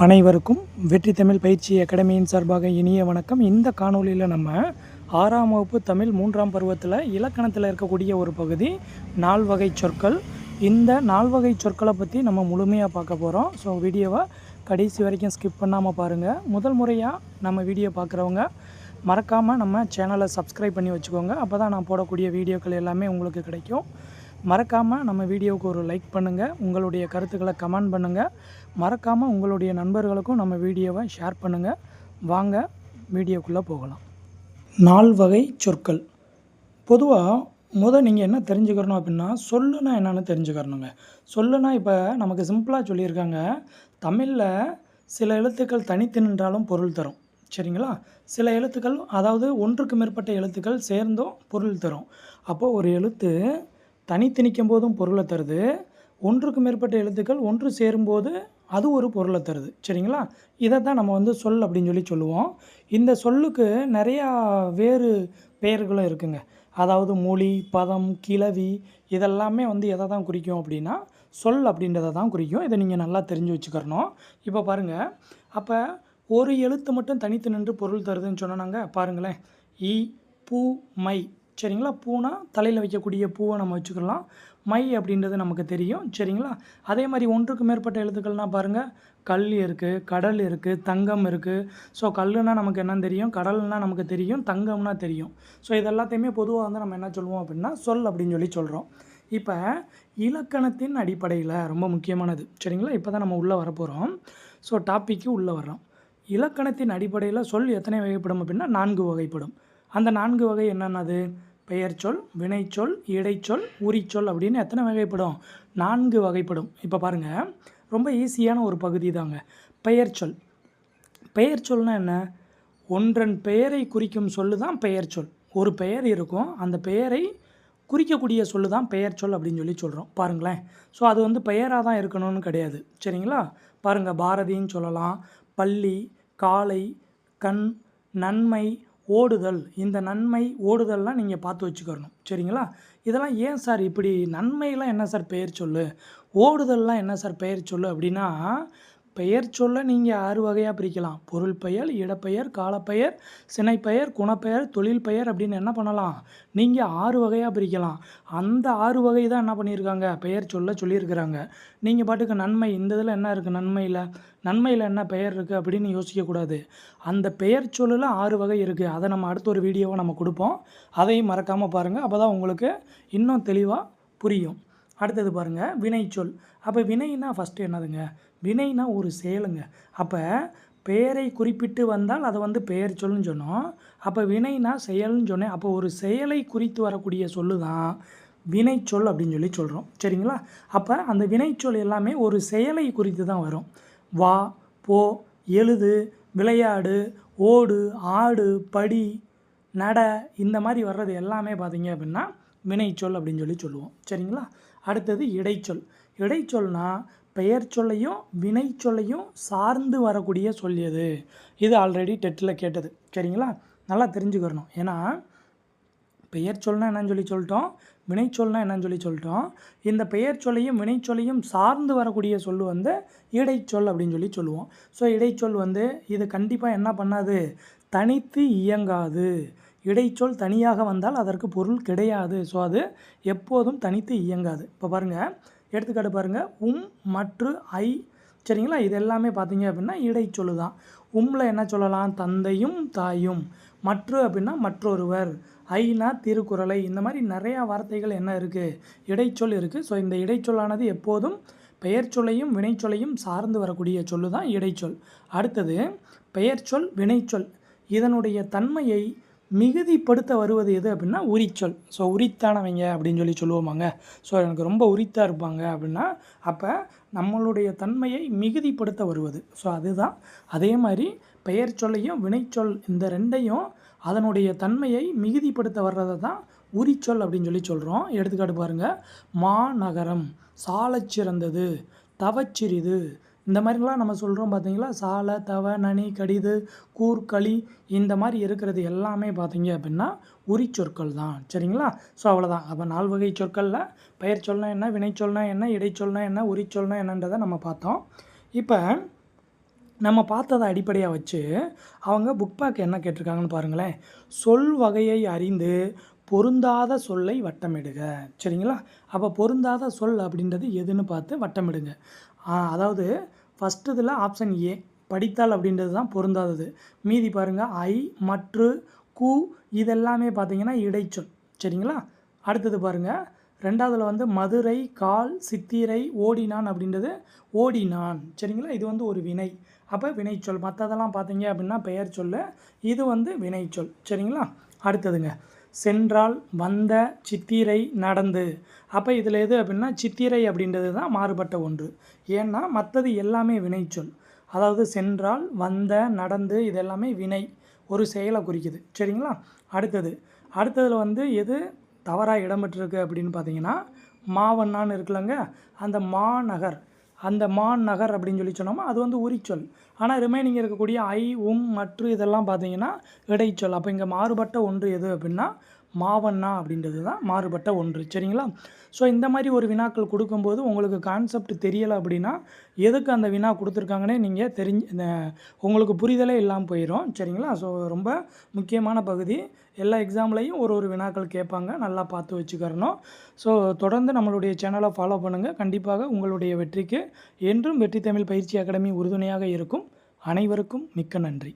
அனைவருக்கும் வெற்றி தமிழ் பயிற்சி அகாடமியின் சார்பாக இனிய வணக்கம். இந்த காணொலியில் நம்ம 6ஆம் வகுப்பு தமிழ் 3ஆம் பருவத்தில் இலக்கணத்தில் இருக்கக்கூடிய ஒரு பகுதி நால்வகை சொற்கள். இந்த நால்வகை சொற்களை பற்றி நம்ம முழுமையாக பார்க்க போகிறோம். ஸோ வீடியோவை கடைசி வரைக்கும் ஸ்கிப் பண்ணாமல் பாருங்கள். முதல் முறையாக நம்ம வீடியோ பார்க்குறவங்க மறக்காமல் நம்ம சேனலை சப்ஸ்கிரைப் பண்ணி வச்சுக்கோங்க. அப்போ தான் நான் போடக்கூடிய வீடியோக்கள் எல்லாமே உங்களுக்கு கிடைக்கும். மறக்காமல் நம்ம வீடியோவுக்கு ஒரு லைக் பண்ணுங்கள், உங்களுடைய கருத்துக்களை கமெண்ட் பண்ணுங்கள். மறக்காமல் உங்களுடைய நண்பர்களுக்கும் நம்ம வீடியோவை ஷேர் பண்ணுங்கள். வாங்க வீடியோக்குள்ளே போகலாம். நால்வகை சொற்கள். பொதுவாக நீங்கள் என்ன தெரிஞ்சுக்கிறணும் அப்படின்னா, சொல்லுனா என்னென்னு தெரிஞ்சுக்கிறணுங்க. சொல்லுனா இப்போ நமக்கு சிம்பிளாக சொல்லியிருக்காங்க, தமிழில் சில எழுத்துக்கள் தனித்து நின்றாலும் பொருள் தரும். சரிங்களா? சில எழுத்துக்கள், அதாவது ஒன்றுக்கு மேற்பட்ட எழுத்துக்கள் சேர்ந்தும் பொருள் தரும். அப்போது ஒரு எழுத்து தனித்து நிற்கும் போதும் பொருளை தருது, ஒன்றுக்கு மேற்பட்ட எழுத்துக்கள் ஒன்று சேரும்போது அது ஒரு பொருளை தருது. சரிங்களா? இதை தான் நம்ம சொல் அப்படின்னு சொல்லுவோம். இந்த சொல்லுக்கு நிறையா வேறு பெயர்களும் இருக்குங்க. அதாவது மொழி, பதம், கிளவி இதெல்லாமே எதை தான் குறிக்கும் அப்படின்னா சொல் அப்படின்றத தான் குறிக்கும். இதை நீங்கள் நல்லா தெரிஞ்சு வச்சுக்கிறணும். இப்போ பாருங்கள், அப்போ ஒரு எழுத்து மட்டும் தனித்து நின்று பொருள் தருதுன்னு சொன்னாங்க. பாருங்களேன், இ, பூ, மை. சரிங்களா? பூனா தலையில் வைக்கக்கூடிய பூவை நம்ம வச்சுக்கலாம். மை அப்படின்றது நமக்கு தெரியும். சரிங்களா? அதே மாதிரி ஒன்றுக்கு மேற்பட்ட எழுத்துக்கள்னால் பாருங்கள், கல் இருக்குது, கடல் இருக்குது, தங்கம் இருக்குது. ஸோ கல்லுனால் நமக்கு என்னன்னு தெரியும், கடல்னால் நமக்கு தெரியும், தங்கம்னா தெரியும். ஸோ இது எல்லாத்தையுமே பொதுவாக நம்ம என்ன சொல்லுவோம் அப்படின்னா சொல் அப்படின்னு சொல்கிறோம். இப்போ இலக்கணத்தின் அடிப்படையில் ரொம்ப முக்கியமானது. சரிங்களா? இப்போ தான் நம்ம உள்ளே வரப்போகிறோம். ஸோ டாப்பிக்கு உள்ளே வர்றோம். இலக்கணத்தின் அடிப்படையில் சொல் எத்தனை வகைப்படும் அப்படின்னா 4 வகைப்படும். அந்த 4 வகை என்னென்னது? பெயர்ச்சொல், வினைச்சொல், இடைச்சொல், உரிச்சொல் அப்படின்னு எத்தனை வகைப்படும்? 4 வகைப்படும். இப்போ பாருங்கள், ரொம்ப ஈஸியான ஒரு பகுதி தாங்க பெயர்ச்சொல். பெயர்ச்சொல்னால் என்ன? ஒன்றன் பெயரை குறிக்கும் சொல்லு தான் பெயர்ச்சொல். ஒரு பெயர் இருக்கும், அந்த பெயரை குறிக்கக்கூடிய சொல்லு தான் பெயர்ச்சொல் அப்படின்னு சொல்கிறோம். பாருங்களேன், ஸோ அது பெயராக தான் இருக்கணும்னு கிடையாது. சரிங்களா? பாருங்கள், பாரதின்னு சொல்லலாம், பள்ளி, காலை, கண், நன்மை, ஓடுதல். இந்த நன்மை, ஓடுதல்லாம் நீங்கள் பார்த்து வச்சுக்கணும். சரிங்களா? இதெல்லாம் ஏன் சார் இப்படி? நன்மையெல்லாம் என்ன சார் பெயர் சொல்லு, ஓடுதல்லாம் என்ன சார் பெயர் சொல்லு அப்படின்னா, பெயர் சொல்ல நீங்கள் 6 வகையாக பிரிக்கலாம். பொருள் பெயர், இடப்பெயர், காலப்பெயர், சினைப்பெயர், குணப்பெயர், தொழில் பெயர் அப்படின்னு என்ன பண்ணலாம்? நீங்கள் 6 வகையாக பிரிக்கலாம். அந்த 6 வகை தான் என்ன பண்ணியிருக்காங்க, பெயர் சொல்ல சொல்லியிருக்கிறாங்க. நீங்கள் பாட்டுக்கு நன்மை, இந்த இதில் என்ன இருக்குது, நன்மையில் என்ன பெயர் இருக்குது அப்படின்னு யோசிக்கக்கூடாது. அந்த பெயர் சொல்லில் 6 வகை இருக்குது. அதை நம்ம அடுத்த ஒரு வீடியோவை நம்ம கொடுப்போம். அதையும் மறக்காமல் பாருங்கள். அப்போ தான் உங்களுக்கு இன்னும் தெளிவாக புரியும். அடுத்தது பாருங்கள், வினைச்சொல். அப்போ வினைனா ஃபஸ்ட்டு என்னதுங்க? வினைனா ஒரு செயலுங்க. அப்போ பெயரை குறிப்பிட்டு வந்தால் அதை பெயர் சொல்லுன்னு சொன்னோம். அப்போ வினைனா செயல்னு சொன்னேன். அப்போ ஒரு செயலை குறித்து வரக்கூடிய சொல்லு தான் வினைச்சொல் அப்படின்னு சொல்கிறோம். சரிங்களா? அப்போ அந்த வினைச்சொல் எல்லாமே ஒரு செயலை குறித்து தான் வரும். வா, போ, எழுது, விளையாடு, ஓடு, ஆடு, படி, நட, இந்த மாதிரி வர்றது எல்லாமே பார்த்திங்க அப்படின்னா வினைச்சொல் அப்படின்னு சொல்லுவோம். சரிங்களா? அடுத்தது இடைச்சொல். இடைச்சொல்னால் பெயர் சொல்லையும் வினைச்சொல்லையும் சார்ந்து வரக்கூடிய சொல் எது? இது ஆல்ரெடி டெட்டில் கேட்டது. சரிங்களா? நல்லா தெரிஞ்சுக்கிறணும். ஏன்னா பெயர் சொல்னால் என்னன்னு சொல்லிட்டோம், வினைச்சொல்னால் என்னன்னு சொல்லிட்டோம். இந்த பெயர் சொல்லையும் வினைச்சொல்லையும் சார்ந்து வரக்கூடிய சொல் இடைச்சொல் அப்படின்னு சொல்லுவோம். ஸோ இடைச்சொல் இது கண்டிப்பாக என்ன பண்ணாது, தனித்து இயங்காது. இடைச்சொல் தனியாக வந்தால் அதற்கு பொருள் கிடையாது. ஸோ அது எப்போதும் தனித்து இயங்காது. இப்போ பாருங்கள், எடுத்துக்காட்டு பாருங்கள், மற்று, ஐ. சரிங்களா? இது எல்லாமே பார்த்தீங்க அப்படின்னா இடைச்சொல் தான். உம்மில் என்ன சொல்லலாம், தந்தையும் தாயும். மற்று அப்படின்னா மற்றொருவர். ஐனா திருக்குறளை. இந்த மாதிரி நிறையா வார்த்தைகள் என்ன இருக்குது, இடைச்சொல் இருக்குது. ஸோ இந்த இடைச்சொல்லானது எப்போதும் பெயர் சொல்லையும் வினைச்சொல்லையும் சார்ந்து வரக்கூடிய சொல்லு தான் இடைச்சொல். அடுத்தது பெயர்ச்சொல், வினைச்சொல். இதனுடைய தன்மையை மிகுதிப்படுத்த வருவது எது அப்படின்னா உரிச்சொல். ஸோ உரித்தானவங்க அப்படின்னு சொல்லுவோமாங்க. ஸோ எனக்கு ரொம்ப உரித்தாக இருப்பாங்க அப்படின்னா, அப்போ நம்மளுடைய தன்மையை மிகுதிப்படுத்த வருவது. ஸோ அதுதான். அதே மாதிரி பெயர் சொல்லையும் வினைச்சொல் இந்த ரெண்டையும் அதனுடைய தன்மையை மிகுதிப்படுத்த வர்றதை தான் உரிச்சொல் அப்படின்னு சொல்கிறோம். எடுத்துக்காட்டு பாருங்கள், மாநகரம், சாலச்சிறந்தது, தவச்சிறிது. இந்த மாதிரிலாம் நம்ம சொல்கிறோம் பார்த்தீங்களா. சால, தவ, நனி, கடிது, கூர், களி இந்த மாதிரி இருக்கிறது எல்லாமே பார்த்தீங்க அப்படின்னா உரிச்சொற்கள் தான். சரிங்களா? ஸோ அவ்வளோதான். அப்போ 4 வகை சொற்களில் பெயர் சொல்னா என்ன, வினைச்சொல்னா என்ன, இடைச்சொல்னா என்ன, உரிச்சொல்னா என்னன்றதை நம்ம பார்த்தோம். இப்போ நம்ம பார்த்ததை அடிப்படையாக வச்சு அவங்க புக் பேக் என்ன கேட்டிருக்காங்கன்னு பாருங்களேன். சொல் வகையை அறிந்து பொருந்தாத சொல்லை வட்டமிடுக. சரிங்களா? அப்போ பொருந்தாத சொல் அப்படின்றது எதுன்னு பார்த்து வட்டமிடுங்க. அதாவது ஃபஸ்ட்டு இதில் ஆப்ஷன் ஏ படித்தால் அப்படின்றது தான் பொருந்தாதது. மீதி பாருங்கள் ஐ, மற்று, கு இதெல்லாமே பார்த்தீங்கன்னா இடைச்சொல். சரிங்களா? அடுத்தது பாருங்கள், ரெண்டாவதுல வந்து மதுரை, கால், சித்திரை, ஓடினான் அப்படின்றது ஓடினான். சரிங்களா? இது வந்து ஒரு வினை. அப்போ வினைச்சொல். மற்றதெல்லாம் பார்த்தீங்க அப்படின்னா பெயர் சொல். இது வந்து வினைச்சொல். சரிங்களா? அடுத்ததுங்க, சென்றால், வந்த, சித்திரை, நடந்து. அப்போ இதில் எது அப்படின்னா சித்திரை அப்படின்றது தான் மாறுபட்ட ஒன்று. ஏன்னா மற்றது எல்லாமே வினைச்சொல். அதாவது சென்றால், வந்த, நடந்து இது எல்லாமே வினை, ஒரு செயலை குறிக்குது. சரிங்களா? அடுத்ததில் வந்து எது தவறாக இடம்பெற்றிருக்கு அப்படின்னு பார்த்தீங்கன்னா மாவண்ணான்னு இருக்குல்லங்க, அந்த மாநகர், அந்த மாநகர் அப்படின்னு சொல்லி சொன்னோமா அது வந்து உரிச்சொல். ஆனால் ரிமைனிங் இருக்கக்கூடிய ஐ, மற்று இதெல்லாம் பார்த்தீங்கன்னா இடைச்சொல். அப்போ இங்கே மாறுபட்ட ஒன்று எது அப்படின்னா மாவண்ணா அப்படின்றது தான் மாறுபட்ட ஒன்று. சரிங்களா? ஸோ இந்த மாதிரி ஒரு வினாக்கள் கொடுக்கும்போது உங்களுக்கு கான்செப்ட் தெரியலை அப்படின்னா எதுக்கு அந்த வினா கொடுத்துருக்காங்கன்னே நீங்கள் உங்களுக்கு புரிதலே இல்லாமல் போயிடும். சரிங்களா? ஸோ ரொம்ப முக்கியமான பகுதி. எல்லா எக்ஸாம்லேயும் ஒரு வினாக்கள் கேட்பாங்க, நல்லா பார்த்து வச்சுக்கிறணும். ஸோ தொடர்ந்து நம்மளுடைய சேனலை ஃபாலோ பண்ணுங்கள். கண்டிப்பாக உங்களுடைய வெற்றிக்கு என்றும் வெற்றி தமிழ் பயிற்சி அகாடமி உறுதுணையாக இருக்கும். அனைவருக்கும் மிக்க நன்றி.